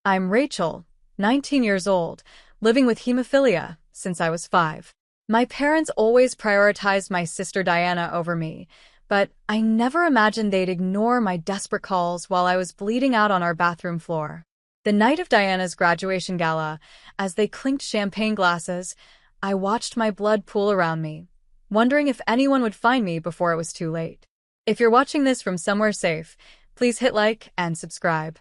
I'm Rachel, 19 years old, living with hemophilia since I was 5. My parents always prioritized my sister Diana over me, but I never imagined they'd ignore my desperate calls while I was bleeding out on our bathroom floor. The night of Diana's graduation gala, as they clinked champagne glasses, I watched my blood pool around me, wondering if anyone would find me before it was too late. If you're watching this from somewhere safe, please hit like and subscribe.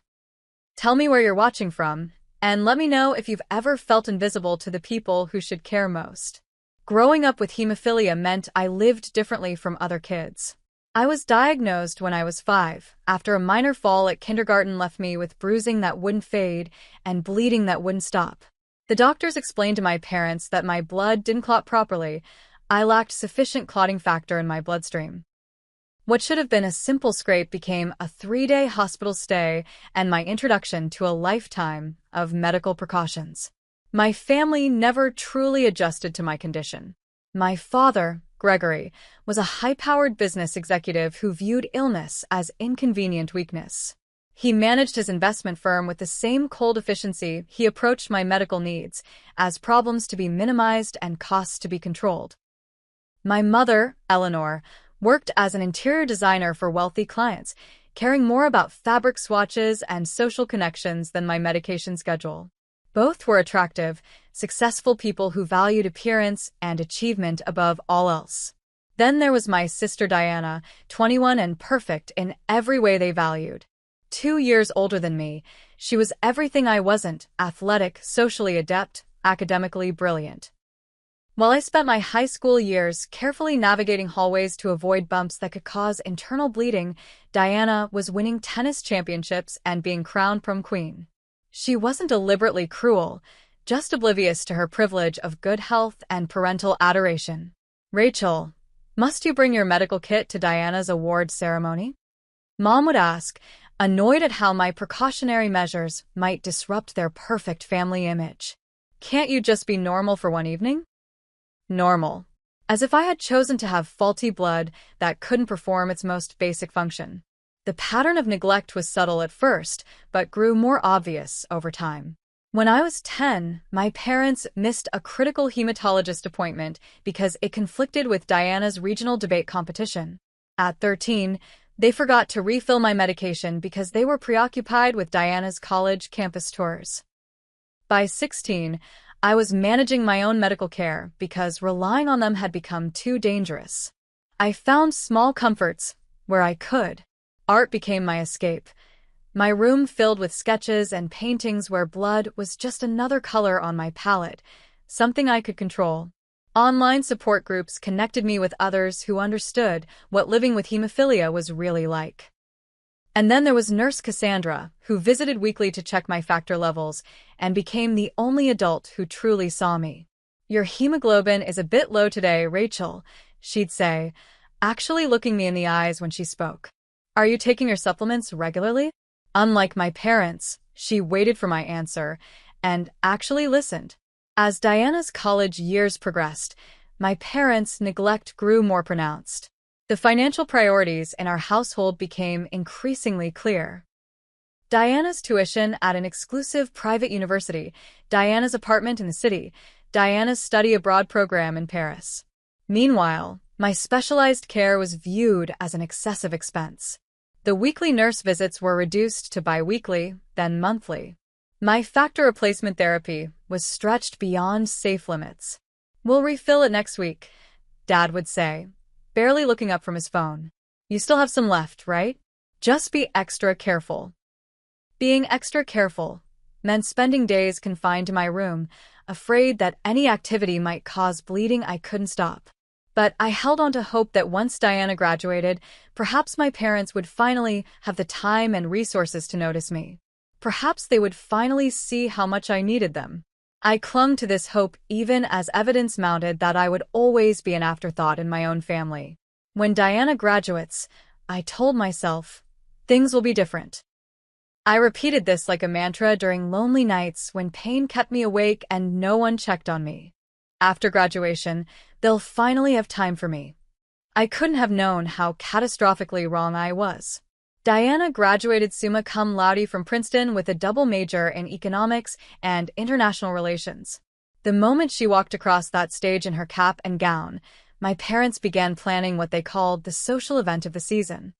Tell me where you're watching from, and let me know if you've ever felt invisible to the people who should care most. Growing up with hemophilia meant I lived differently from other kids. I was diagnosed when I was 5, after a minor fall at kindergarten left me with bruising that wouldn't fade and bleeding that wouldn't stop. The doctors explained to my parents that my blood didn't clot properly. I lacked sufficient clotting factor in my bloodstream. What should have been a simple scrape became a 3-day hospital stay and my introduction to a lifetime of medical precautions. My family never truly adjusted to my condition. My father, Gregory, was a high-powered business executive who viewed illness as inconvenient weakness. He managed his investment firm with the same cold efficiency he approached my medical needs, as problems to be minimized and costs to be controlled. My mother, Eleanor, worked as an interior designer for wealthy clients, caring more about fabric swatches and social connections than my medication schedule. Both were attractive, successful people who valued appearance and achievement above all else. Then there was my sister Diana, 21 and perfect in every way they valued. 2 years older than me, she was everything I wasn't: athletic, socially adept, academically brilliant. While I spent my high school years carefully navigating hallways to avoid bumps that could cause internal bleeding, Diana was winning tennis championships and being crowned prom queen. She wasn't deliberately cruel, just oblivious to her privilege of good health and parental adoration. "Rachel, must you bring your medical kit to Diana's award ceremony?" Mom would ask, annoyed at how my precautionary measures might disrupt their perfect family image. "Can't you just be normal for one evening?" Normal. As if I had chosen to have faulty blood that couldn't perform its most basic function. The pattern of neglect was subtle at first, but grew more obvious over time. When I was 10, my parents missed a critical hematologist appointment because it conflicted with Diana's regional debate competition. At 13, they forgot to refill my medication because they were preoccupied with Diana's college campus tours. By 16, I was managing my own medical care because relying on them had become too dangerous. I found small comforts where I could. Art became my escape. My room filled with sketches and paintings where blood was just another color on my palette, something I could control. Online support groups connected me with others who understood what living with hemophilia was really like. And then there was Nurse Cassandra, who visited weekly to check my factor levels and became the only adult who truly saw me. "Your hemoglobin is a bit low today, Rachel," she'd say, actually looking me in the eyes when she spoke. "Are you taking your supplements regularly?" Unlike my parents, she waited for my answer and actually listened. As Diana's college years progressed, my parents' neglect grew more pronounced. The financial priorities in our household became increasingly clear. Diana's tuition at an exclusive private university, Diana's apartment in the city, Diana's study abroad program in Paris. Meanwhile, my specialized care was viewed as an excessive expense. The weekly nurse visits were reduced to bi-weekly, then monthly. My factor replacement therapy was stretched beyond safe limits. "We'll refill it next week," Dad would say, barely looking up from his phone. "You still have some left, right? Just be extra careful." Being extra careful meant spending days confined to my room, afraid that any activity might cause bleeding I couldn't stop. But I held on to hope that once Diana graduated, perhaps my parents would finally have the time and resources to notice me. Perhaps they would finally see how much I needed them. I clung to this hope even as evidence mounted that I would always be an afterthought in my own family. When Diana graduates, I told myself, things will be different. I repeated this like a mantra during lonely nights when pain kept me awake and no one checked on me. After graduation, they'll finally have time for me. I couldn't have known how catastrophically wrong I was. Diana graduated summa cum laude from Princeton with a double major in economics and international relations. The moment she walked across that stage in her cap and gown, my parents began planning what they called the social event of the season.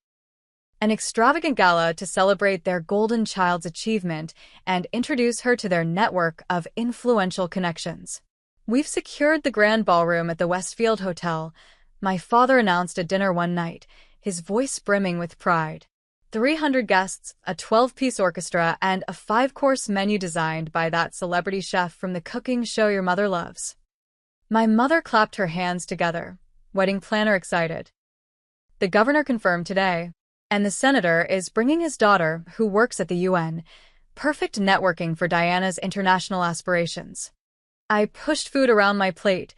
An extravagant gala to celebrate their golden child's achievement and introduce her to their network of influential connections. "We've secured the grand ballroom at the Westfield Hotel," my father announced at dinner one night, his voice brimming with pride. 300 guests, a 12-piece orchestra, and a 5-course menu designed by that celebrity chef from the cooking show your mother loves. My mother clapped her hands together, wedding planner excited. "The governor confirmed today. And the senator is bringing his daughter, who works at the UN. Perfect networking for Diana's international aspirations." I pushed food around my plate,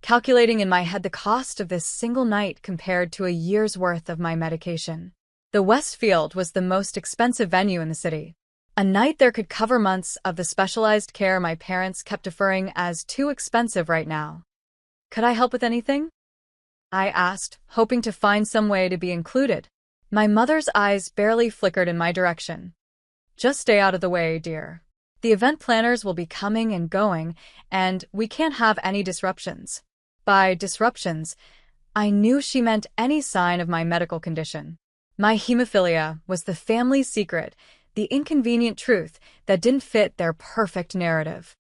calculating in my head the cost of this single night compared to a year's worth of my medication. The Westfield was the most expensive venue in the city. A night there could cover months of the specialized care my parents kept deferring as too expensive right now. "Could I help with anything?" I asked, hoping to find some way to be included. My mother's eyes barely flickered in my direction. "Just stay out of the way, dear. The event planners will be coming and going, and we can't have any disruptions." By disruptions, I knew she meant any sign of my medical condition. My hemophilia was the family's secret, the inconvenient truth that didn't fit their perfect narrative.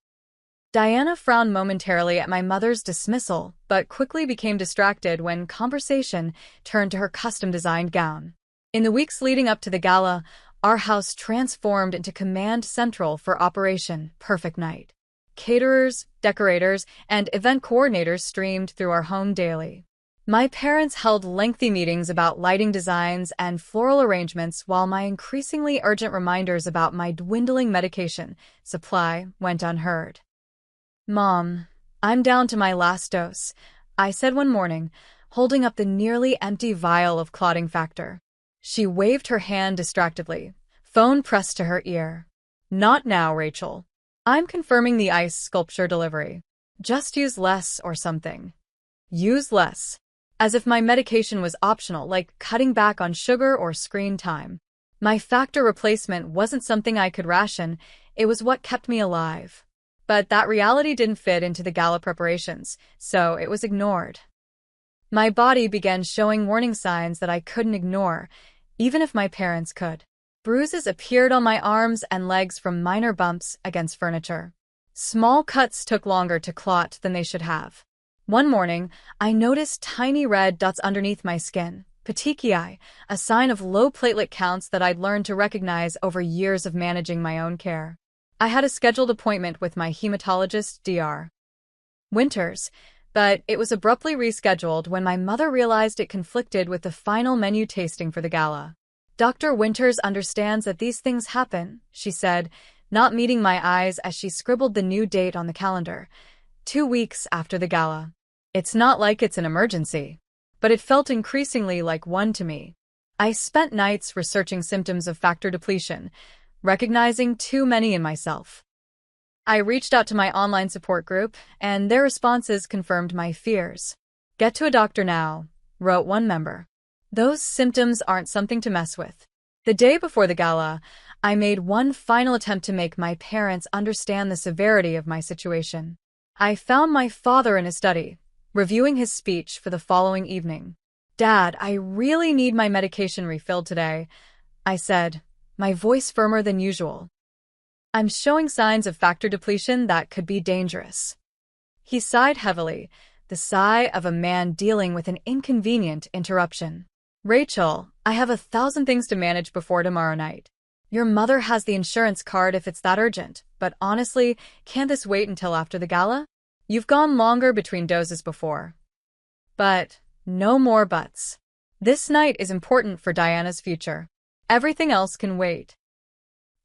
Diana frowned momentarily at my mother's dismissal, but quickly became distracted when conversation turned to her custom-designed gown. In the weeks leading up to the gala, our house transformed into command central for Operation Perfect Night. Caterers, decorators, and event coordinators streamed through our home daily. My parents held lengthy meetings about lighting designs and floral arrangements, while my increasingly urgent reminders about my dwindling medication supply went unheard. "Mom, I'm down to my last dose," I said one morning, holding up the nearly empty vial of clotting factor. She waved her hand distractedly, phone pressed to her ear. "Not now, Rachel. I'm confirming the ice sculpture delivery. Just use less or something." Use less. As if my medication was optional, like cutting back on sugar or screen time. My factor replacement wasn't something I could ration, it was what kept me alive. But that reality didn't fit into the gala preparations, so it was ignored. My body began showing warning signs that I couldn't ignore, even if my parents could. Bruises appeared on my arms and legs from minor bumps against furniture. Small cuts took longer to clot than they should have. One morning, I noticed tiny red dots underneath my skin, petechiae, a sign of low platelet counts that I'd learned to recognize over years of managing my own care. I had a scheduled appointment with my hematologist, Dr. Winters, but it was abruptly rescheduled when my mother realized it conflicted with the final menu tasting for the gala. "Dr. Winters understands that these things happen," she said, not meeting my eyes as she scribbled the new date on the calendar. 2 weeks after the gala. "It's not like it's an emergency." But it felt increasingly like one to me. I spent nights researching symptoms of factor depletion, recognizing too many in myself. I reached out to my online support group, and their responses confirmed my fears. "Get to a doctor now," wrote one member. "Those symptoms aren't something to mess with." The day before the gala, I made one final attempt to make my parents understand the severity of my situation. I found my father in his study, reviewing his speech for the following evening. "Dad, I really need my medication refilled today," I said, my voice firmer than usual. "I'm showing signs of factor depletion that could be dangerous." He sighed heavily, the sigh of a man dealing with an inconvenient interruption. "Rachel, I have 1,000 things to manage before tomorrow night. Your mother has the insurance card if it's that urgent, but honestly, can't this wait until after the gala? You've gone longer between doses before." But no more buts. This night is important for Diana's future. Everything else can wait.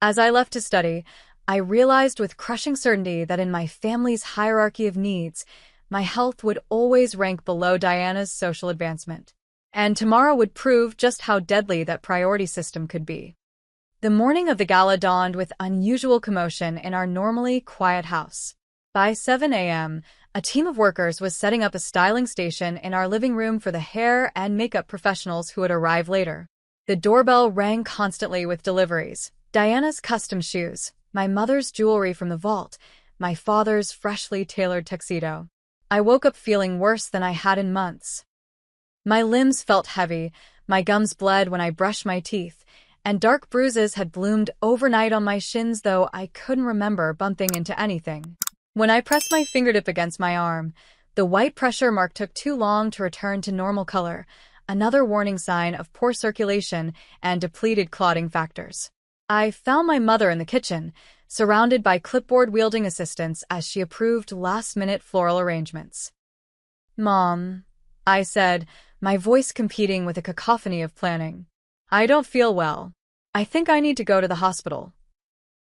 As I left to study, I realized with crushing certainty that in my family's hierarchy of needs, my health would always rank below Diana's social advancement. And tomorrow would prove just how deadly that priority system could be. The morning of the gala dawned with unusual commotion in our normally quiet house. By 7 a.m., a team of workers was setting up a styling station in our living room for the hair and makeup professionals who would arrive later. The doorbell rang constantly with deliveries. Diana's custom shoes, my mother's jewelry from the vault, my father's freshly tailored tuxedo. I woke up feeling worse than I had in months. My limbs felt heavy, my gums bled when I brushed my teeth, and dark bruises had bloomed overnight on my shins, though I couldn't remember bumping into anything. When I pressed my fingertip against my arm, the white pressure mark took too long to return to normal color, another warning sign of poor circulation and depleted clotting factors. I found my mother in the kitchen, surrounded by clipboard-wielding assistants as she approved last-minute floral arrangements. "Mom," I said, my voice competing with a cacophony of planning. "I don't feel well. I think I need to go to the hospital."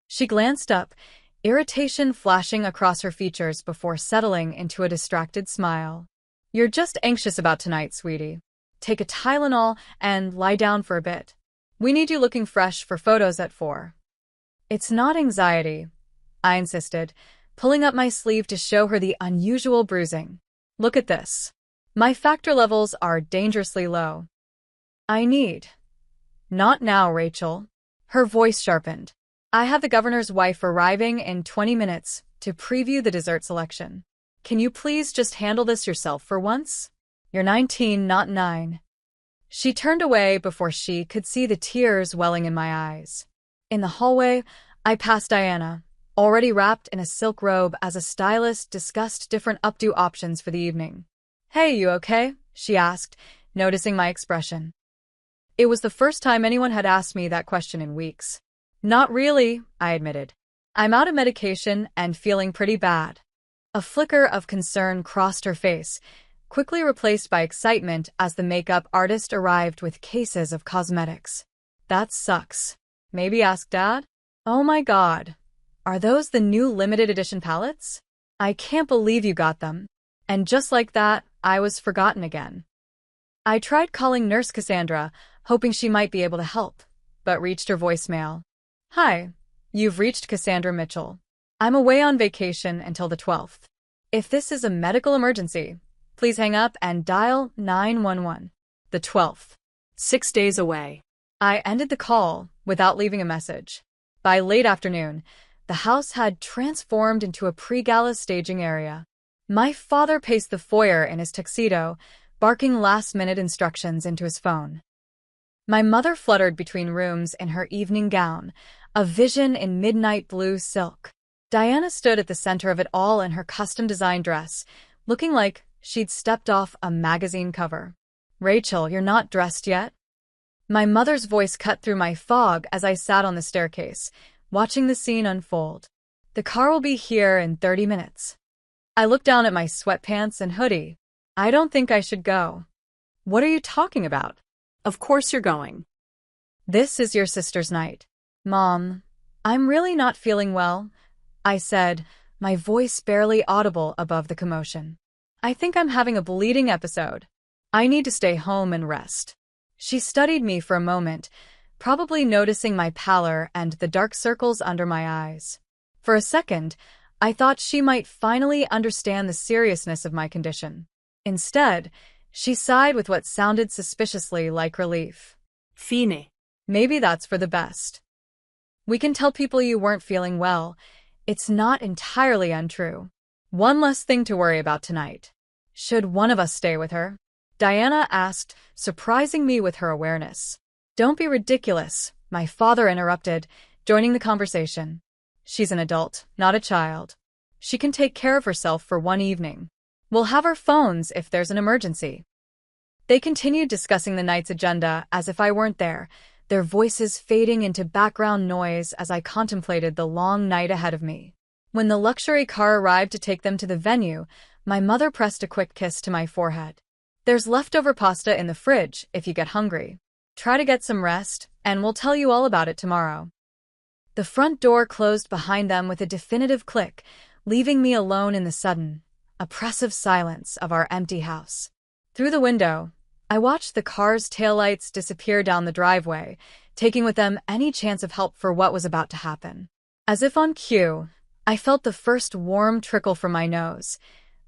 She glanced up, irritation flashing across her features before settling into a distracted smile. "You're just anxious about tonight, sweetie. Take a Tylenol and lie down for a bit. We need you looking fresh for photos at 4. "It's not anxiety," I insisted, pulling up my sleeve to show her the unusual bruising. "Look at this. My factor levels are dangerously low." "I need—" "Not now, Rachel." Her voice sharpened. "I have the governor's wife arriving in 20 minutes to preview the dessert selection. Can you please just handle this yourself for once? You're 19, not 9. She turned away before she could see the tears welling in my eyes. In the hallway, I passed Diana, already wrapped in a silk robe as a stylist discussed different updo options for the evening. "Hey, you okay?" she asked, noticing my expression. It was the first time anyone had asked me that question in weeks. "Not really," I admitted. "I'm out of medication and feeling pretty bad." A flicker of concern crossed her face, quickly replaced by excitement as the makeup artist arrived with cases of cosmetics. "That sucks. Maybe ask Dad?" "Oh my God. Are those the new limited edition palettes? I can't believe you got them." And just like that, I was forgotten again. I tried calling Nurse Cassandra, hoping she might be able to help, but reached her voicemail. "Hi, you've reached Cassandra Mitchell. I'm away on vacation until the 12th. If this is a medical emergency, please hang up and dial 911. The 12th. 6 days away." I ended the call without leaving a message. By late afternoon, the house had transformed into a pre-gala staging area. My father paced the foyer in his tuxedo, barking last-minute instructions into his phone. My mother fluttered between rooms in her evening gown, a vision in midnight blue silk. Diana stood at the center of it all in her custom-designed dress, looking like she'd stepped off a magazine cover. "Rachel, you're not dressed yet?" My mother's voice cut through my fog as I sat on the staircase, watching the scene unfold. "The car will be here in 30 minutes. I looked down at my sweatpants and hoodie. "I don't think I should go." "What are you talking about? Of course you're going. This is your sister's night." "Mom, I'm really not feeling well," I said, my voice barely audible above the commotion. "I think I'm having a bleeding episode. I need to stay home and rest." She studied me for a moment, probably noticing my pallor and the dark circles under my eyes. For a second, I thought she might finally understand the seriousness of my condition. Instead, she sighed with what sounded suspiciously like relief. "Fine. Maybe that's for the best. We can tell people you weren't feeling well. It's not entirely untrue. One less thing to worry about tonight. Should one of us stay with her?" Diana asked, surprising me with her awareness. "Don't be ridiculous," my father interrupted, joining the conversation. "She's an adult, not a child. She can take care of herself for one evening. We'll have our phones if there's an emergency." They continued discussing the night's agenda as if I weren't there, their voices fading into background noise as I contemplated the long night ahead of me. When the luxury car arrived to take them to the venue, my mother pressed a quick kiss to my forehead. "There's leftover pasta in the fridge if you get hungry. Try to get some rest, and we'll tell you all about it tomorrow." The front door closed behind them with a definitive click, leaving me alone in the sudden, oppressive silence of our empty house. Through the window, I watched the car's taillights disappear down the driveway, taking with them any chance of help for what was about to happen. As if on cue, I felt the first warm trickle from my nose,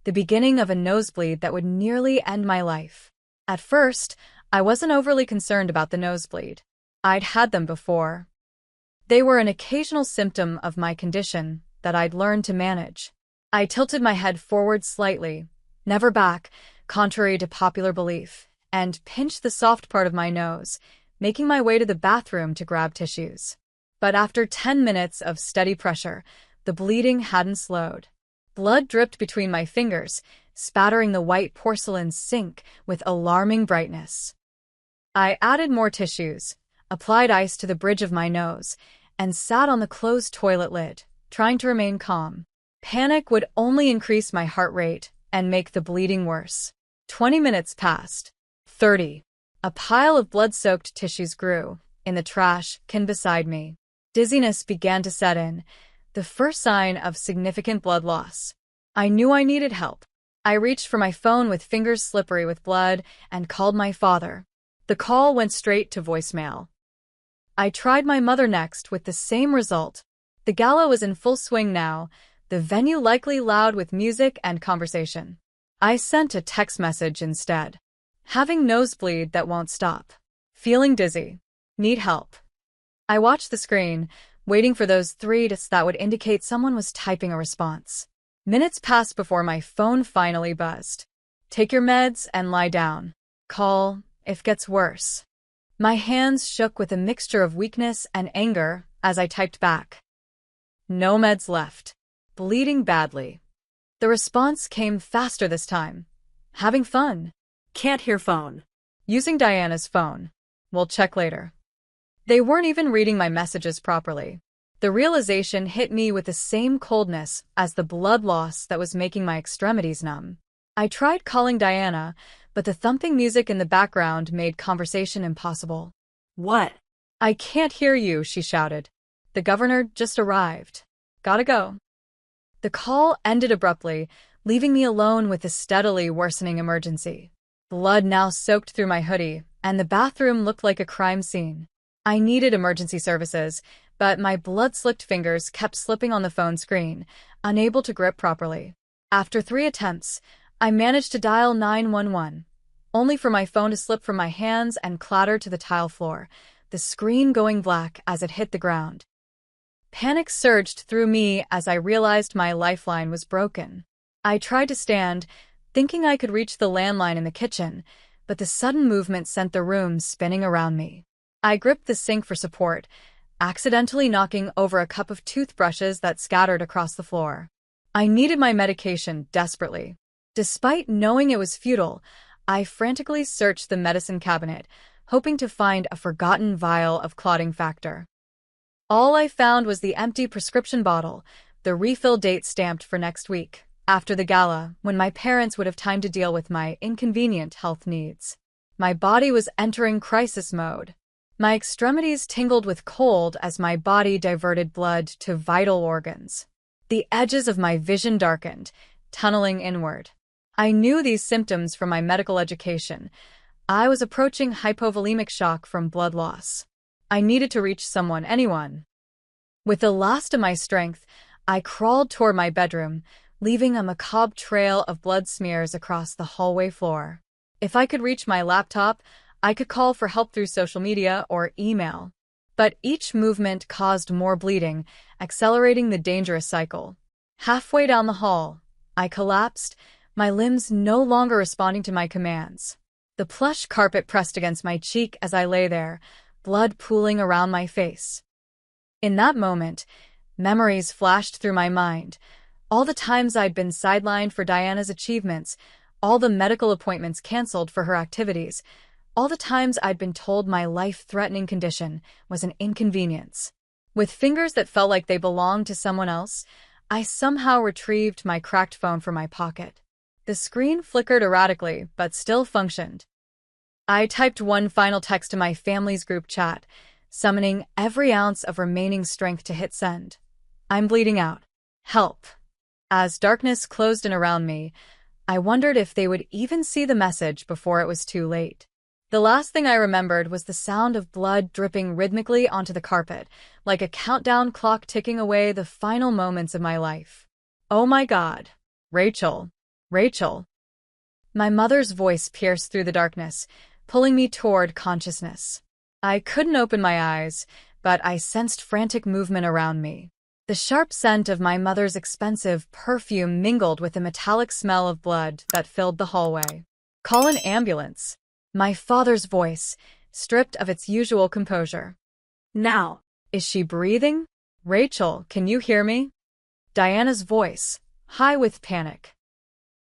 the beginning of a nosebleed that would nearly end my life. At first, I wasn't overly concerned about the nosebleed. I'd had them before. They were an occasional symptom of my condition that I'd learned to manage. I tilted my head forward slightly, never back, contrary to popular belief, and pinched the soft part of my nose, making my way to the bathroom to grab tissues. But after 10 minutes of steady pressure, the bleeding hadn't slowed. Blood dripped between my fingers, spattering the white porcelain sink with alarming brightness. I added more tissues, applied ice to the bridge of my nose, and sat on the closed toilet lid, trying to remain calm. Panic would only increase my heart rate and make the bleeding worse. 20 minutes passed. 30. A pile of blood-soaked tissues grew in the trash can beside me. Dizziness began to set in, the first sign of significant blood loss. I knew I needed help. I reached for my phone with fingers slippery with blood and called my father. The call went straight to voicemail. I tried my mother next with the same result. The gala was in full swing now, the venue likely loud with music and conversation. I sent a text message instead. Having nosebleed that won't stop. Feeling dizzy. Need help. I watched the screen, waiting for those 3 dots that would indicate someone was typing a response. Minutes passed before my phone finally buzzed. Take your meds and lie down. Call if gets worse. My hands shook with a mixture of weakness and anger as I typed back. No meds left. Bleeding badly. The response came faster this time. Having fun. Can't hear phone. Using Diana's phone. We'll check later. They weren't even reading my messages properly. The realization hit me with the same coldness as the blood loss that was making my extremities numb. I tried calling Diana, but the thumping music in the background made conversation impossible. What? I can't hear you, she shouted. The governor just arrived. Gotta go. The call ended abruptly, leaving me alone with the steadily worsening emergency. Blood now soaked through my hoodie, and the bathroom looked like a crime scene. I needed emergency services, but my blood-slicked fingers kept slipping on the phone screen, unable to grip properly. After 3 attempts, I managed to dial 911, only for my phone to slip from my hands and clatter to the tile floor, the screen going black as it hit the ground. Panic surged through me as I realized my lifeline was broken. I tried to stand, thinking I could reach the landline in the kitchen, but the sudden movement sent the room spinning around me. I gripped the sink for support, accidentally knocking over a cup of toothbrushes that scattered across the floor. I needed my medication desperately. Despite knowing it was futile, I frantically searched the medicine cabinet, hoping to find a forgotten vial of clotting factor. All I found was the empty prescription bottle, the refill date stamped for next week, after the gala, when my parents would have time to deal with my inconvenient health needs. My body was entering crisis mode. My extremities tingled with cold as my body diverted blood to vital organs. The edges of my vision darkened, tunneling inward. I knew these symptoms from my medical education. I was approaching hypovolemic shock from blood loss. I needed to reach someone, anyone. With the last of my strength, I crawled toward my bedroom, leaving a macabre trail of blood smears across the hallway floor. If I could reach my laptop, I could call for help through social media or email. But each movement caused more bleeding, accelerating the dangerous cycle. Halfway down the hall, I collapsed, my limbs no longer responding to my commands. The plush carpet pressed against my cheek as I lay there, blood pooling around my face. In that moment, memories flashed through my mind. All the times I'd been sidelined for Diana's achievements, all the medical appointments canceled for her activities, all the times I'd been told my life-threatening condition was an inconvenience. With fingers that felt like they belonged to someone else, I somehow retrieved my cracked phone from my pocket. The screen flickered erratically, but still functioned. I typed one final text to my family's group chat, summoning every ounce of remaining strength to hit send. I'm bleeding out. Help. As darkness closed in around me, I wondered if they would even see the message before it was too late. The last thing I remembered was the sound of blood dripping rhythmically onto the carpet, like a countdown clock ticking away the final moments of my life. Oh my God. Rachel. Rachel. My mother's voice pierced through the darkness, pulling me toward consciousness. I couldn't open my eyes, but I sensed frantic movement around me. The sharp scent of my mother's expensive perfume mingled with the metallic smell of blood that filled the hallway. "Call an ambulance." My father's voice, stripped of its usual composure. Now. "Is she breathing? Rachel, can you hear me?" Diana's voice, high with panic.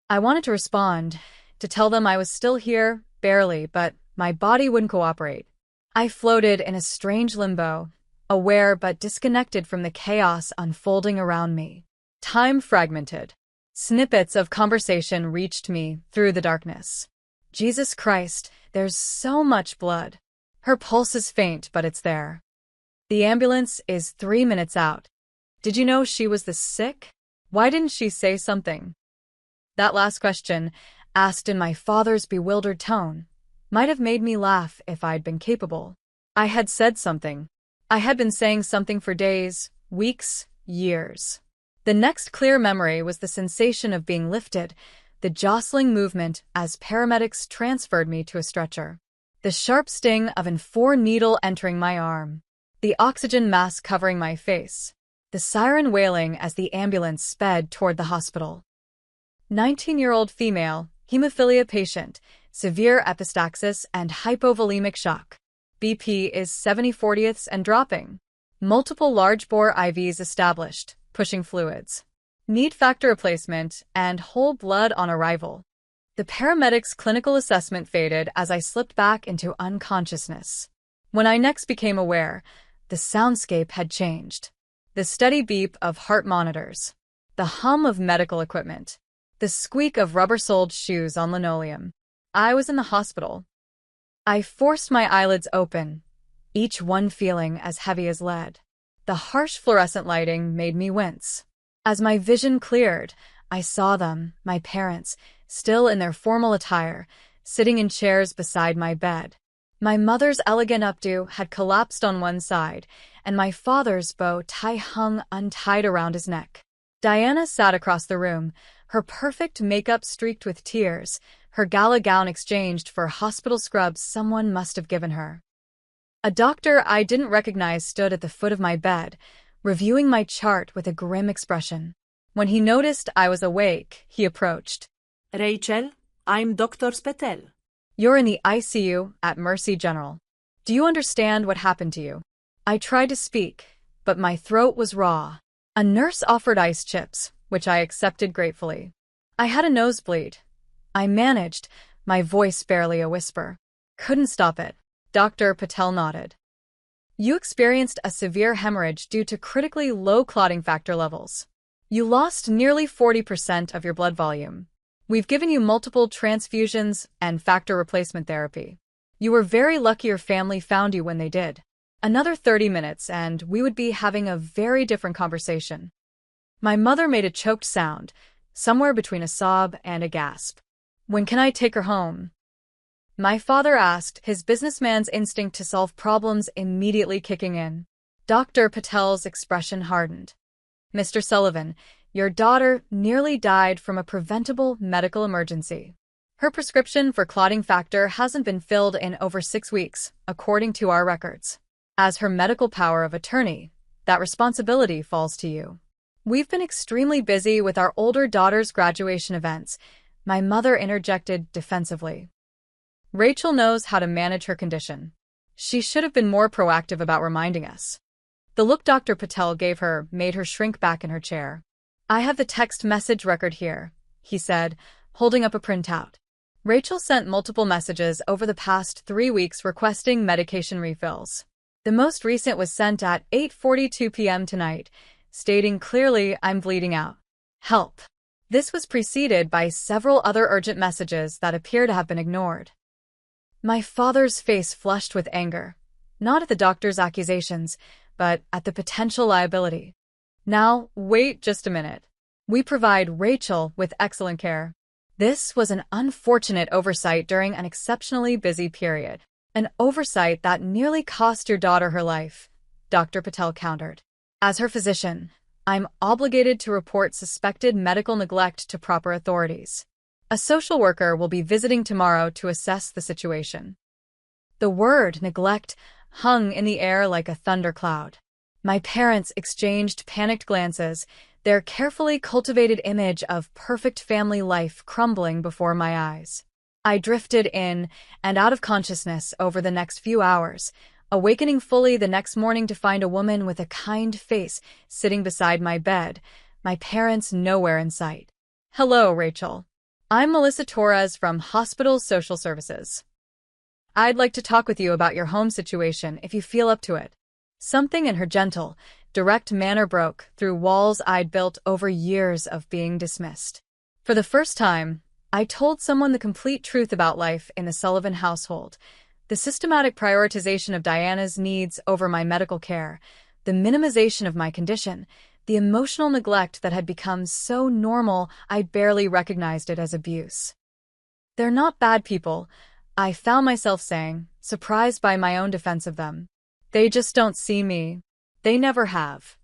I wanted to respond, to tell them I was still here, barely, but my body wouldn't cooperate. I floated in a strange limbo, aware but disconnected from the chaos unfolding around me. Time fragmented. Snippets of conversation reached me through the darkness. "Jesus Christ, there's so much blood." "Her pulse is faint, but it's there." "The ambulance is 3 minutes out." "Did you know she was this sick? Why didn't she say something?" That last question, asked in my father's bewildered tone, might have made me laugh if I'd been capable. I had said something. I had been saying something for days, weeks, years. The next clear memory was the sensation of being lifted, the jostling movement as paramedics transferred me to a stretcher, the sharp sting of an IV needle entering my arm, the oxygen mask covering my face, the siren wailing as the ambulance sped toward the hospital. 19-year-old female, hemophilia patient, severe epistaxis and hypovolemic shock. BP is 70/40ths and dropping. Multiple large-bore IVs established, pushing fluids. Need factor replacement and whole blood on arrival. The paramedic's clinical assessment faded as I slipped back into unconsciousness. When I next became aware, the soundscape had changed. The steady beep of heart monitors, the hum of medical equipment, the squeak of rubber-soled shoes on linoleum. I was in the hospital. I forced my eyelids open, each one feeling as heavy as lead. The harsh fluorescent lighting made me wince. As my vision cleared, I saw them, my parents, still in their formal attire, sitting in chairs beside my bed. My mother's elegant updo had collapsed on one side, and my father's bow tie hung untied around his neck. Diana sat across the room, her perfect makeup streaked with tears, her gala gown exchanged for hospital scrubs someone must have given her. A doctor I didn't recognize stood at the foot of my bed, reviewing my chart with a grim expression. When he noticed I was awake, he approached. Rachel, I'm Dr. Spetel. "You're in the ICU at Mercy General. Do you understand what happened to you?" I tried to speak, but my throat was raw. A nurse offered ice chips, which I accepted gratefully. I had a nosebleed. I managed, my voice barely a whisper. "Couldn't stop it." Dr. Patel nodded. "You experienced a severe hemorrhage due to critically low clotting factor levels. You lost nearly 40% of your blood volume. We've given you multiple transfusions and factor replacement therapy. You were very lucky your family found you when they did. Another 30 minutes and we would be having a very different conversation." My mother made a choked sound, somewhere between a sob and a gasp. "When can I take her home?" My father asked, his businessman's instinct to solve problems immediately kicking in. Dr. Patel's expression hardened. "Mr. Sullivan, your daughter nearly died from a preventable medical emergency. Her prescription for clotting factor hasn't been filled in over 6 weeks, according to our records. As her medical power of attorney, that responsibility falls to you." "We've been extremely busy with our older daughter's graduation events," my mother interjected defensively. "Rachel knows how to manage her condition. She should have been more proactive about reminding us." The look Dr. Patel gave her made her shrink back in her chair. "I have the text message record here," he said, holding up a printout. "Rachel sent multiple messages over the past 3 weeks requesting medication refills. The most recent was sent at 8:42 p.m. tonight, stating clearly, 'I'm bleeding out. Help.' This was preceded by several other urgent messages that appear to have been ignored." My father's face flushed with anger, not at the doctor's accusations, but at the potential liability. "Now, wait just a minute. We provide Rachel with excellent care." This was an unfortunate oversight during an exceptionally busy period. "An oversight that nearly cost your daughter her life," Dr. Patel countered. "As her physician, I'm obligated to report suspected medical neglect to proper authorities. A social worker will be visiting tomorrow to assess the situation." The word neglect hung in the air like a thundercloud. My parents exchanged panicked glances, their carefully cultivated image of perfect family life crumbling before my eyes. I drifted in and out of consciousness over the next few hours, awakening fully the next morning to find a woman with a kind face sitting beside my bed, my parents nowhere in sight. Hello, Rachel. I'm Melissa Torres from Hospital Social Services. I'd like to talk with you about your home situation if you feel up to it. Something in her gentle, direct manner broke through walls I'd built over years of being dismissed. For the first time, I told someone the complete truth about life in the Sullivan household, the systematic prioritization of Diana's needs over my medical care, the minimization of my condition, the emotional neglect that had become so normal I barely recognized it as abuse. They're not bad people, I found myself saying, surprised by my own defense of them. They just don't see me. They never have.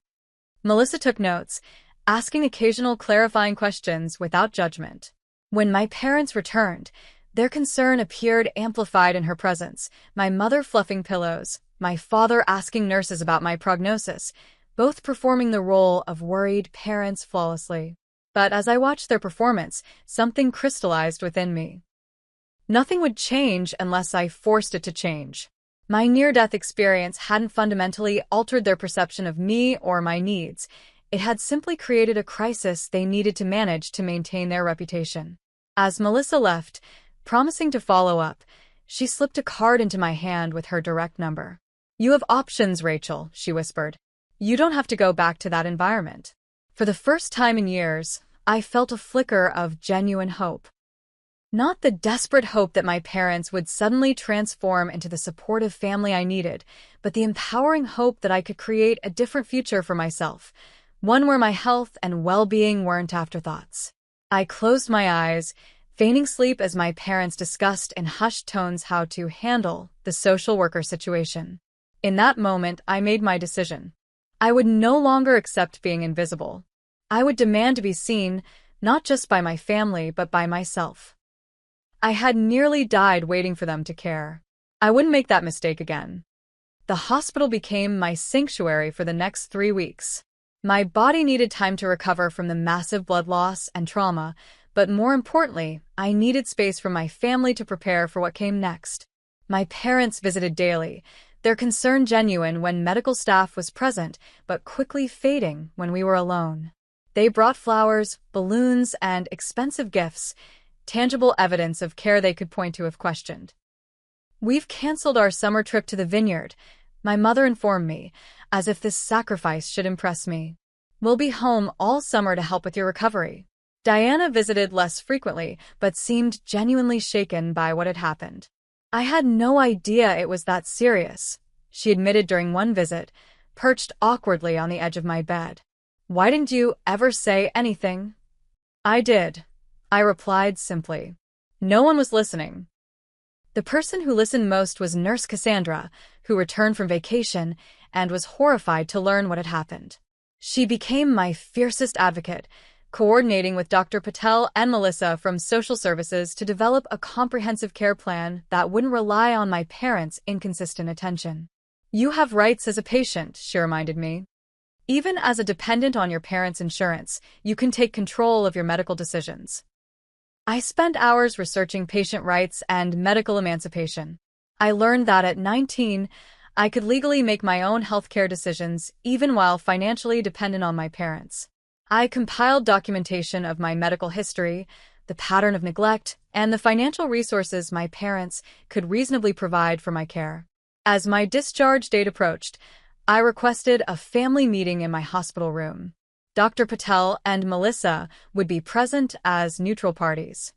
Melissa took notes, asking occasional clarifying questions without judgment. When my parents returned, their concern appeared amplified in her presence, my mother fluffing pillows, my father asking nurses about my prognosis, both performing the role of worried parents flawlessly. But as I watched their performance, something crystallized within me. Nothing would change unless I forced it to change. My near-death experience hadn't fundamentally altered their perception of me or my needs. It had simply created a crisis they needed to manage to maintain their reputation. As Melissa left, promising to follow up, she slipped a card into my hand with her direct number. "You have options, Rachel," she whispered. "You don't have to go back to that environment." For the first time in years, I felt a flicker of genuine hope. Not the desperate hope that my parents would suddenly transform into the supportive family I needed, but the empowering hope that I could create a different future for myself, one where my health and well-being weren't afterthoughts. I closed my eyes, feigning sleep as my parents discussed in hushed tones how to handle the social worker situation. In that moment, I made my decision. I would no longer accept being invisible. I would demand to be seen, not just by my family, but by myself. I had nearly died waiting for them to care. I wouldn't make that mistake again. The hospital became my sanctuary for the next 3 weeks. My body needed time to recover from the massive blood loss and trauma, but more importantly, I needed space from my family to prepare for what came next. My parents visited daily, their concern genuine when medical staff was present, but quickly fading when we were alone. They brought flowers, balloons, and expensive gifts, tangible evidence of care they could point to if questioned. "We've canceled our summer trip to the vineyard," my mother informed me, as if this sacrifice should impress me. "We'll be home all summer to help with your recovery." Diana visited less frequently, but seemed genuinely shaken by what had happened. "I had no idea it was that serious," she admitted during one visit, perched awkwardly on the edge of my bed. "Why didn't you ever say anything?" "I did," I replied simply. No one was listening. The person who listened most was Nurse Cassandra, who returned from vacation and was horrified to learn what had happened. She became my fiercest advocate, coordinating with Dr. Patel and Melissa from social services to develop a comprehensive care plan that wouldn't rely on my parents' inconsistent attention. "You have rights as a patient," she reminded me. "Even as a dependent on your parents' insurance, you can take control of your medical decisions." I spent hours researching patient rights and medical emancipation. I learned that at 19, I could legally make my own healthcare decisions even while financially dependent on my parents. I compiled documentation of my medical history, the pattern of neglect, and the financial resources my parents could reasonably provide for my care. As my discharge date approached, I requested a family meeting in my hospital room. Dr. Patel and Melissa would be present as neutral parties.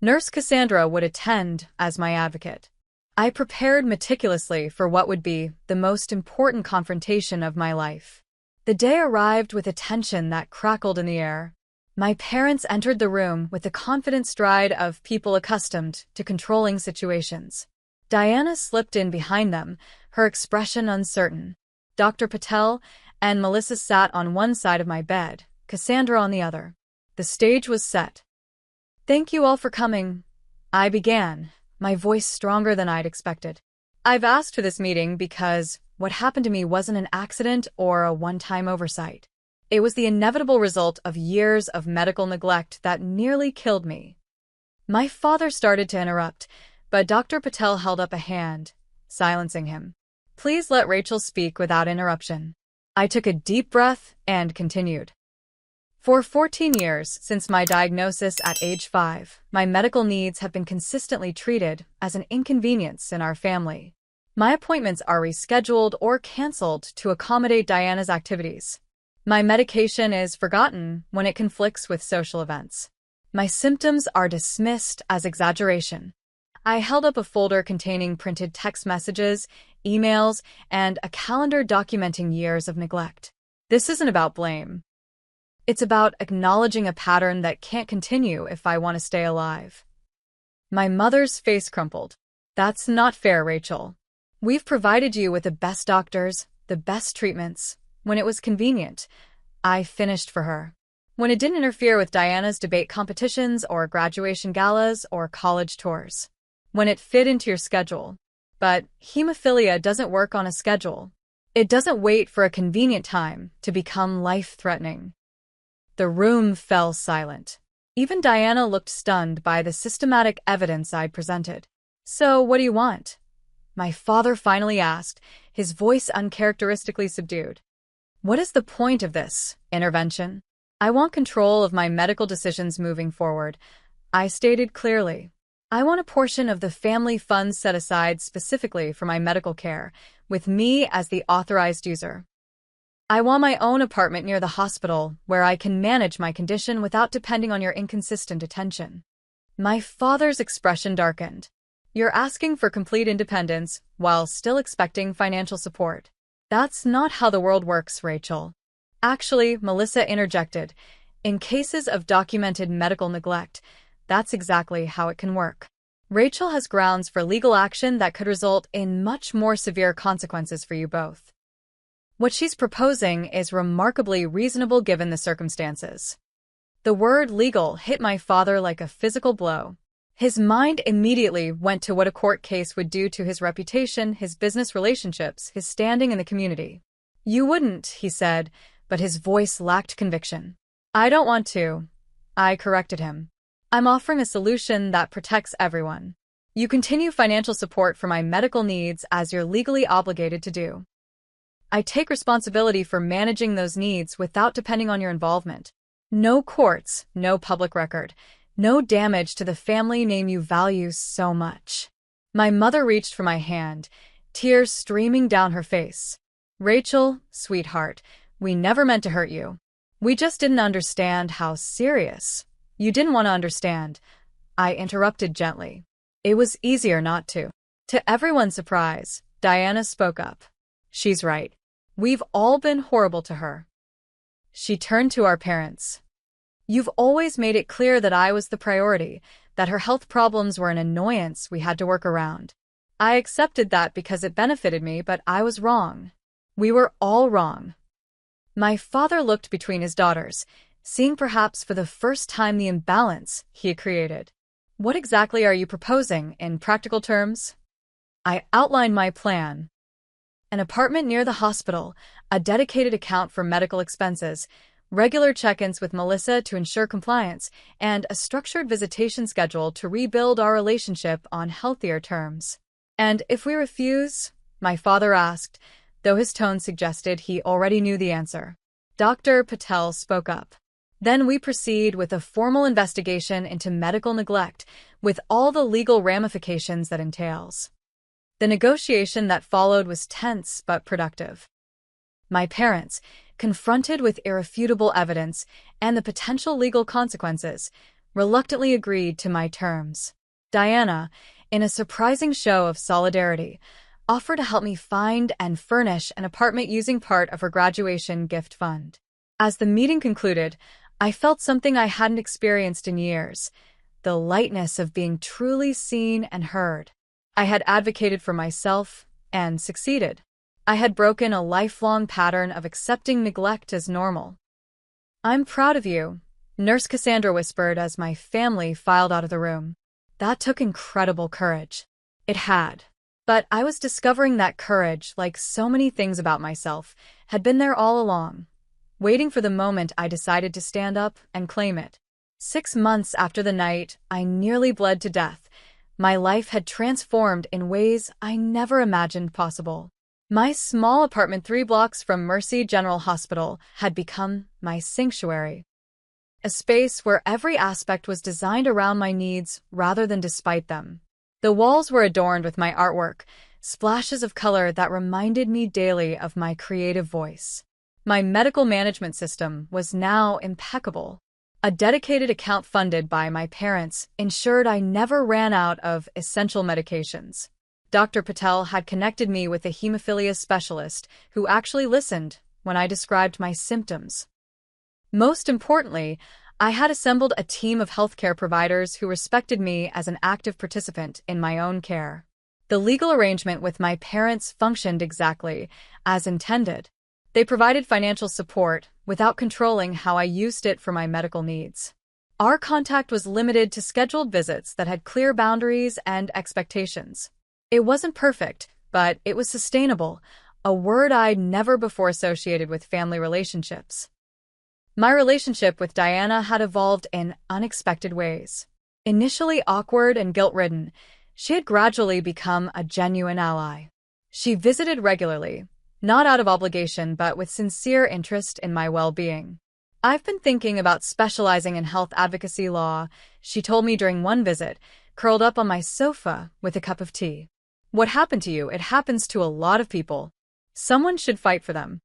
Nurse Cassandra would attend as my advocate. I prepared meticulously for what would be the most important confrontation of my life. The day arrived with a tension that crackled in the air. My parents entered the room with the confident stride of people accustomed to controlling situations. Diana slipped in behind them, her expression uncertain. Dr. Patel and Melissa sat on one side of my bed, Cassandra on the other. The stage was set. "Thank you all for coming," I began, my voice stronger than I'd expected. I've asked for this meeting because what happened to me wasn't an accident or a one-time oversight. It was the inevitable result of years of medical neglect that nearly killed me. My father started to interrupt, but Dr. Patel held up a hand, silencing him. Please let Rachel speak without interruption. I took a deep breath and continued. For 14 years since my diagnosis at age 5, my medical needs have been consistently treated as an inconvenience in our family. My appointments are rescheduled or canceled to accommodate Diana's activities. My medication is forgotten when it conflicts with social events. My symptoms are dismissed as exaggeration. I held up a folder containing printed text messages, emails, and a calendar documenting years of neglect. This isn't about blame. It's about acknowledging a pattern that can't continue if I want to stay alive. My mother's face crumpled. That's not fair, Rachel. We've provided you with the best doctors, the best treatments, when it was convenient. I finished for her. When it didn't interfere with Diana's debate competitions or graduation galas or college tours. When it fit into your schedule. But hemophilia doesn't work on a schedule. It doesn't wait for a convenient time to become life-threatening. The room fell silent. Even Diana looked stunned by the systematic evidence I'd presented. So, what do you want? My father finally asked, his voice uncharacteristically subdued. What is the point of this intervention? I want control of my medical decisions moving forward. I stated clearly. I want a portion of the family funds set aside specifically for my medical care, with me as the authorized user. I want my own apartment near the hospital where I can manage my condition without depending on your inconsistent attention. My father's expression darkened. You're asking for complete independence while still expecting financial support. That's not how the world works, Rachel. Actually, Melissa interjected, in cases of documented medical neglect, that's exactly how it can work. Rachel has grounds for legal action that could result in much more severe consequences for you both. What she's proposing is remarkably reasonable given the circumstances. The word legal hit my father like a physical blow. His mind immediately went to what a court case would do to his reputation, his business relationships, his standing in the community. You wouldn't, he said, but his voice lacked conviction. I don't want to. I corrected him. I'm offering a solution that protects everyone. You continue financial support for my medical needs as you're legally obligated to do. I take responsibility for managing those needs without depending on your involvement. No courts, no public record, no damage to the family name you value so much. My mother reached for my hand, tears streaming down her face. Rachel, sweetheart, we never meant to hurt you. We just didn't understand how serious. You didn't want to understand. I interrupted gently. It was easier not to. To everyone's surprise, Diana spoke up. She's right. We've all been horrible to her. She turned to our parents. You've always made it clear that I was the priority, that her health problems were an annoyance we had to work around. I accepted that because it benefited me, but I was wrong. We were all wrong. My father looked between his daughters, seeing perhaps for the first time the imbalance he had created. What exactly are you proposing in practical terms? I outlined my plan. An apartment near the hospital, a dedicated account for medical expenses, regular check-ins with Melissa to ensure compliance, and a structured visitation schedule to rebuild our relationship on healthier terms. And if we refuse? My father asked, though his tone suggested he already knew the answer. Dr. Patel spoke up. Then we proceed with a formal investigation into medical neglect, with all the legal ramifications that entails. The negotiation that followed was tense but productive. My parents, confronted with irrefutable evidence and the potential legal consequences, reluctantly agreed to my terms. Diana, in a surprising show of solidarity, offered to help me find and furnish an apartment using part of her graduation gift fund. As the meeting concluded, I felt something I hadn't experienced in years, the lightness of being truly seen and heard. I had advocated for myself and succeeded. I had broken a lifelong pattern of accepting neglect as normal. I'm proud of you, Nurse Cassandra whispered as my family filed out of the room. That took incredible courage. It had. But I was discovering that courage, like so many things about myself, had been there all along, waiting for the moment I decided to stand up and claim it. 6 months after the night I nearly bled to death, my life had transformed in ways I never imagined possible. My small apartment 3 blocks from Mercy General Hospital had become my sanctuary, a space where every aspect was designed around my needs rather than despite them. The walls were adorned with my artwork, splashes of color that reminded me daily of my creative voice. My medical management system was now impeccable. A dedicated account funded by my parents ensured I never ran out of essential medications. Dr. Patel had connected me with a hemophilia specialist who actually listened when I described my symptoms. Most importantly, I had assembled a team of healthcare providers who respected me as an active participant in my own care. The legal arrangement with my parents functioned exactly as intended. They provided financial support without controlling how I used it for my medical needs. Our contact was limited to scheduled visits that had clear boundaries and expectations. It wasn't perfect, but it was sustainable, a word I'd never before associated with family relationships. My relationship with Diana had evolved in unexpected ways. Initially awkward and guilt-ridden, she had gradually become a genuine ally. She visited regularly, not out of obligation but with sincere interest in my well-being. "I've been thinking about specializing in health advocacy law," she told me during one visit, curled up on my sofa with a cup of tea. "What happened to you? It happens to a lot of people. Someone should fight for them."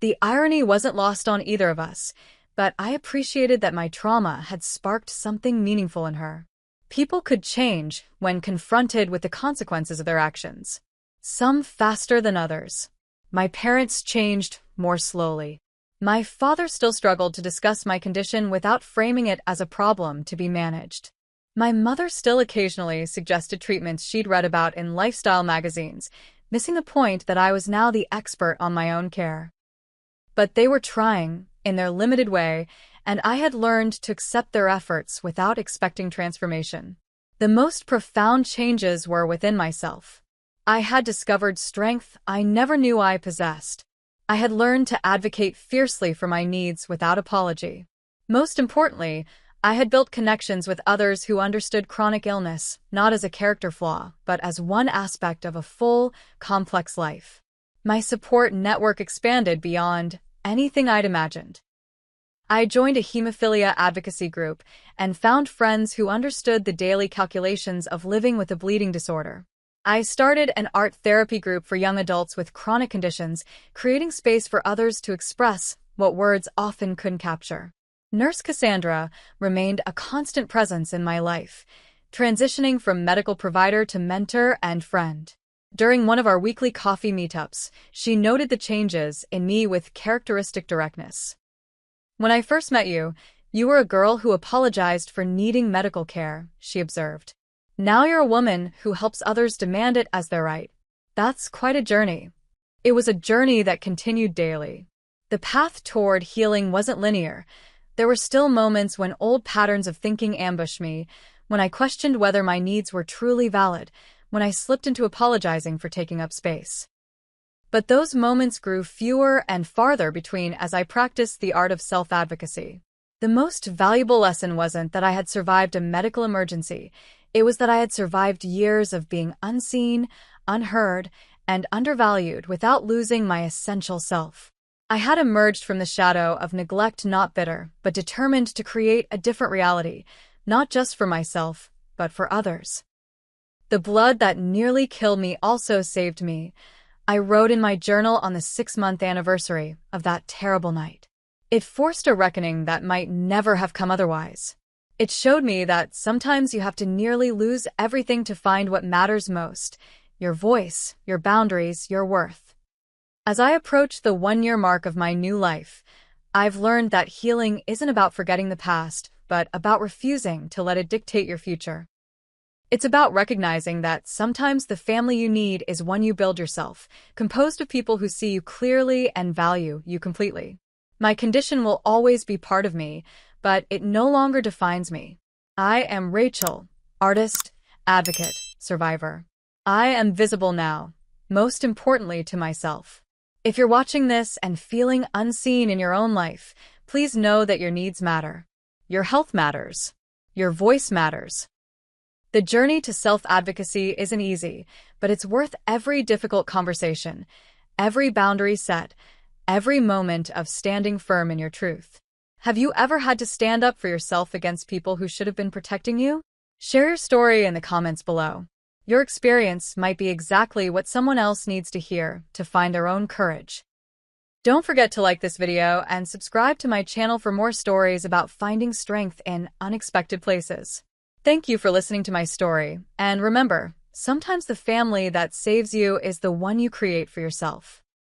The irony wasn't lost on either of us, but I appreciated that my trauma had sparked something meaningful in her. People could change when confronted with the consequences of their actions. Some faster than others. My parents changed more slowly. My father still struggled to discuss my condition without framing it as a problem to be managed. My mother still occasionally suggested treatments she'd read about in lifestyle magazines, missing the point that I was now the expert on my own care. But they were trying, in their limited way, and I had learned to accept their efforts without expecting transformation. The most profound changes were within myself. I had discovered strength I never knew I possessed. I had learned to advocate fiercely for my needs without apology. Most importantly, I had built connections with others who understood chronic illness, not as a character flaw, but as one aspect of a full, complex life. My support network expanded beyond anything I'd imagined. I joined a hemophilia advocacy group and found friends who understood the daily calculations of living with a bleeding disorder. I started an art therapy group for young adults with chronic conditions, creating space for others to express what words often couldn't capture. Nurse Cassandra remained a constant presence in my life, transitioning from medical provider to mentor and friend. During one of our weekly coffee meetups, she noted the changes in me with characteristic directness. "When I first met you, you were a girl who apologized for needing medical care," she observed. "Now you're a woman who helps others demand it as their right. That's quite a journey." It was a journey that continued daily. The path toward healing wasn't linear. There were still moments when old patterns of thinking ambushed me, when I questioned whether my needs were truly valid, when I slipped into apologizing for taking up space. But those moments grew fewer and farther between as I practiced the art of self-advocacy. The most valuable lesson wasn't that I had survived a medical emergency. It was that I had survived years of being unseen, unheard, and undervalued without losing my essential self. I had emerged from the shadow of neglect not bitter, but determined to create a different reality, not just for myself, but for others. The blood that nearly killed me also saved me. I wrote in my journal on the 6-month anniversary of that terrible night. It forced a reckoning that might never have come otherwise. It showed me that sometimes you have to nearly lose everything to find what matters most: your voice, your boundaries, your worth. As I approach the 1-year mark of my new life, I've learned that healing isn't about forgetting the past, but about refusing to let it dictate your future. It's about recognizing that sometimes the family you need is one you build yourself, composed of people who see you clearly and value you completely. My condition will always be part of me, but it no longer defines me. I am Rachel, artist, advocate, survivor. I am visible now, most importantly to myself. If you're watching this and feeling unseen in your own life, please know that your needs matter. Your health matters. Your voice matters. The journey to self-advocacy isn't easy, but it's worth every difficult conversation, every boundary set, every moment of standing firm in your truth. Have you ever had to stand up for yourself against people who should have been protecting you? Share your story in the comments below. Your experience might be exactly what someone else needs to hear to find their own courage. Don't forget to like this video and subscribe to my channel for more stories about finding strength in unexpected places. Thank you for listening to my story, and remember, sometimes the family that saves you is the one you create for yourself.